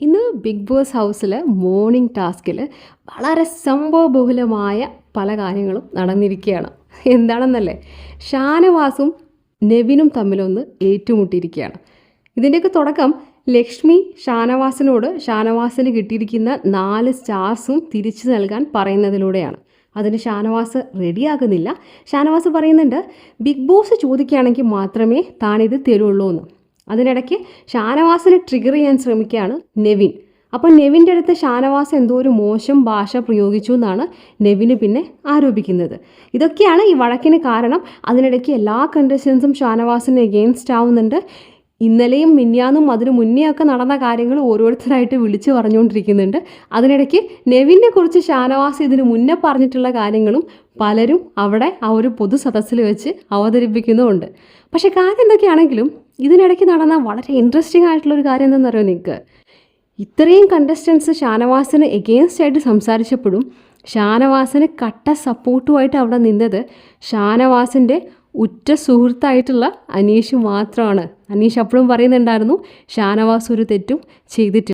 ഇന്ന് big boss ഹൗസിൽ morning ടാസ്കിൽ വളരെ സംഭവബഹുലമായ പല കാര്യങ്ങളും നടന്നിരിക്കുകയാണ്. എന്താണെന്നല്ലേ, ഷാനവാസും നെവിനും തമ്മിലൊന്ന് ഏറ്റുമുട്ടിയിരിക്കുകയാണ്. ഇതിൻ്റെയൊക്കെ തുടക്കം ലക്ഷ്മി ഷാനവാസിന് കിട്ടിയിരിക്കുന്ന 4 സ്റ്റാർസും തിരിച്ചു നൽകാൻ പറയുന്നതിലൂടെയാണ്. അതിന് ഷാനവാസ് റെഡിയാകുന്നില്ല. ഷാനവാസ് പറയുന്നുണ്ട്, ബിഗ് ബോസ് ചോദിക്കുകയാണെങ്കിൽ മാത്രമേ താനിത് തരുള്ളൂ എന്ന്. അതിനിടയ്ക്ക് ഷാനവാസിനെ ട്രിഗർ ചെയ്യാൻ ശ്രമിക്കുകയാണ് നെവിൻ. അപ്പോൾ നെവിൻ്റെ അടുത്ത് ഷാനവാസ് എന്തോ ഒരു മോശം ഭാഷ പ്രയോഗിച്ചു എന്നാണ് നെവിന് പിന്നെ ആരോപിക്കുന്നത്. ഇതൊക്കെയാണ് ഈ വഴക്കിന് കാരണം. അതിനിടയ്ക്ക് എല്ലാ കണ്ടസ്റ്റൻസും ഷാനവാസിന് എഗെയിൻസ്റ്റ് ആവുന്നുണ്ട്. ഇന്നലെയും മിന്യാന്നും അതിന് മുന്നേ ഒക്കെ നടന്ന കാര്യങ്ങൾ ഓരോരുത്തരായിട്ട് വിളിച്ചു പറഞ്ഞുകൊണ്ടിരിക്കുന്നുണ്ട്. അതിനിടയ്ക്ക് നെവിനെ കുറിച്ച് ഷാനവാസ് ഇതിന് മുന്നേ പറഞ്ഞിട്ടുള്ള കാര്യങ്ങളും പലരും അവിടെ ആ ഒരു പൊതു സദസ്സിൽ വെച്ച് അവതരിപ്പിക്കുന്നുമുണ്ട്. പക്ഷേ കാര്യം എന്തൊക്കെയാണെങ്കിലും ഇതിനിടയ്ക്ക് നടന്ന വളരെ ഇൻട്രസ്റ്റിംഗ് ആയിട്ടുള്ളൊരു കാര്യം എന്താണെന്നറിയോ നിങ്ങൾക്ക്? ഇത്രയും കണ്ടസ്റ്റൻസ് ഷാനവാസിന് എഗെയിൻസ്റ്റ് ആയിട്ട് സംസാരിച്ചപ്പോഴും ഷാനവാസിന് കട്ട സപ്പോർട്ടുമായിട്ട് അവിടെ നിന്നത് ഷാനവാസിൻ്റെ ഉറ്റ സുഹൃത്തായിട്ടുള്ള അനീഷ് മാത്രമാണ്. അനീഷ് അപ്പോഴും പറയുന്നുണ്ടായിരുന്നു ഷാനവാസ് ഒരു തെറ്റും ചെയ്തിട്ടില്ല.